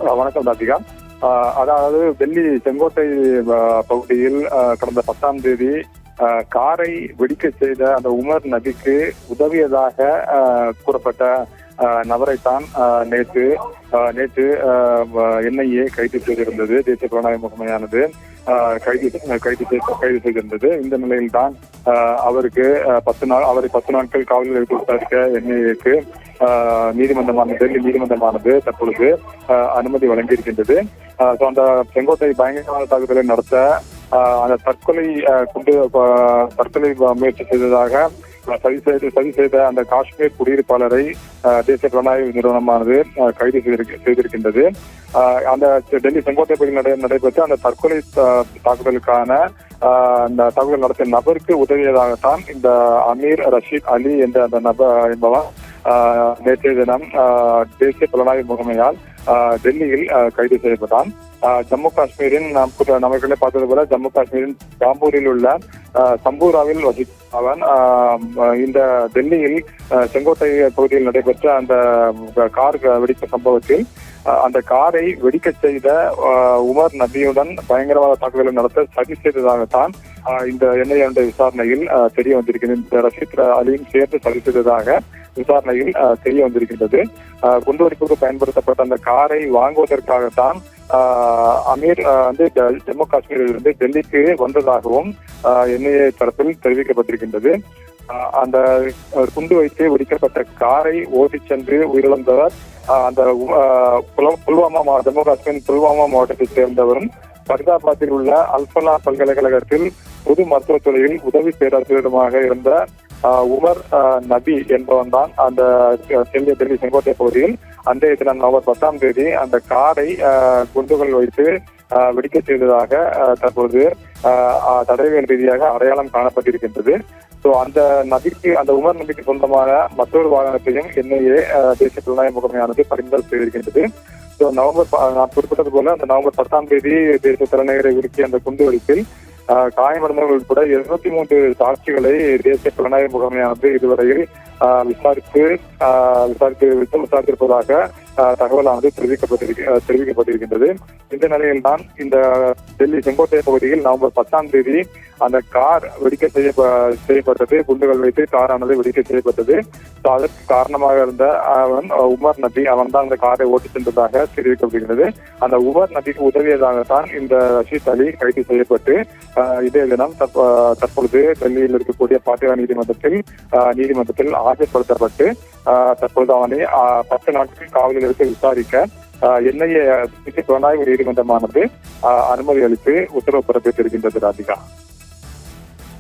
வணக்கம் ராதிகா. அதாவது டெல்லி செங்கோட்டை பகுதியில் கடந்த 10ஆம் தேதி காரை வெடிக்க செய்த அந்த உமர் நபிக்கு உதவியதாக கூறப்பட்ட நபரைத்தான் நேற்று என்ஐஏ கைது செய்திருந்தது. தேசிய புலனாய்வு முகமையானது கைது செய்திருந்தது. இந்த நிலையில் தான் அவருக்கு 10 நாட்கள் காவலில் வைத்து விசாரிக்க என்ஐஏக்கு டெல்லி நீதிமன்றமானது தற்பொழுது அனுமதி வழங்கியிருக்கின்றது. அந்த செங்கோட்டை பயங்கரவாத தாக்குதலை நடத்த அந்த தற்கொலை முயற்சி செய்ததாக சதி செய்த அந்த காஷ்மீர் குடியிருப்பாளரை தேசிய புலனாய்வு நிறுவனமானது கைது செய்திருக்கின்றது. அந்த டெல்லி செங்கோட்டை பகுதியில் நடைபெற்ற அந்த தற்கொலை தாக்குதலுக்கான அந்த தாக்குதல் நடத்திய நபருக்கு உதவியதாகத்தான் இந்த அமீர் ரஷீத் அலி என்ற அந்த நபர் என்பவர் நேற்றைய தினம் தேசிய புலனாய்வு முகமையால் டெல்லியில் கைது செய்யப்பட்டான். ஜம்மு காஷ்மீரின் நமக்களே பார்த்தது போல ஜம்மு காஷ்மீரின் ஜாம்பூரில் உள்ள சம்பூராவில் வசிப்பவன் இந்த டெல்லியில் செங்கோட்டை பகுதியில் நடைபெற்ற அந்த கார் வெடித்த சம்பவத்தில் அந்த காரை வெடிக்க செய்த உமர் நபியுடன் பயங்கரவாத தாக்குதலை நடத்த சதி செய்ததாகத்தான் இந்த என்ஐஏ விசாரணையில் தெரிய வந்திருக்கிறது. ரஷீத் அலியும் சேர்ந்து சதி செய்ததாக விசாரணையில் தெரிய வந்திருக்கின்றது. குண்டுவெடிப்புக்கு பயன்படுத்தப்பட்ட அந்த காரை வாங்குவதற்காகத்தான் அமீர் ஜம்மு காஷ்மீரில் இருந்து டெல்லிக்கு வந்ததாகவும் என்ஐஏ தரப்பில் தெரிவிக்கப்பட்டிருக்கின்றது. அந்த குண்டு வைத்து வெடிக்கப்பட்ட காரை ஓட்டிச் சென்று உயிரிழந்தவர் அந்த ஜம்மு காஷ்மீர் புல்வாமா மாவட்டத்தைச் சேர்ந்தவரும் பரிதாபாத்தில் உள்ள அல்பலா பல்கலைக்கழகத்தில் பொது மருத்துவத்துறையில் உதவி பேராசிரியருமாக இருந்த உமர் நபி என்பவன் தான் அந்த டெல்லி செங்கோட்டை பகுதியில் அன்றைய தினம் நவம்பர் 10ஆம் தேதி அந்த காரை குண்டுகள் வைத்து வெடிக்க செய்ததாக தற்போது தடயவியல் ரீதியாக அடையாளம் காணப்பட்டிருக்கின்றது. அந்த உமர் நபிக்கு சொந்தமான மற்றொரு வாகனத்தையும் என்ஐஏ தேசிய புலனாய்வு முகமையானது பறிமுதல் செய்திருக்கின்றது. நான் குறிப்பிட்டது போல அந்த நவம்பர் 10ஆம் தேதி தேசிய தலைநகரை உருக்கிய அந்த குண்டு வெடிப்பில் காயமடைந்தவர்கள் உட்பட 203 சாட்சிகளை தேசிய புலனாய்வு முகமையானது இதுவரையில் விசாரித்திருப்பதாக தகவலானது தெரிவிக்கப்பட்டிருக்கின்றது. இந்த நிலையில் தான் இந்த டெல்லி செங்கோட்டை பகுதியில் நவம்பர் 10ஆம் தேதி அந்த கார் வெடிக்க செய்யப்பட்டது. குண்டுகள் வைத்து காரானது வெடிக்க செய்யப்பட்டது. அதற்கு காரணமாக இருந்த உமர் நபி அவன் தான் அந்த காரை ஓட்டி சென்றதாக தெரிவிக்கப்படுகிறது. அந்த உமர் நபிக்கு உதவியதாகத்தான் இந்த ரஷீத் அலி கைது செய்யப்பட்டு இதே தினம் தற்பொழுது டெல்லியில் இருக்கக்கூடிய பாட்டியா நீதிமன்றத்தில் ஆஜர்படுத்தப்பட்டு தற்பொழுது அவனை 10 நாட்கள் காவலில் எடுத்து விசாரிக்க என்ஐஏ புலனாய்வு நீதிமன்றமானது அனுமதி அளித்து உத்தரவு பிறப்பித்திருக்கின்றது. ராதிகா.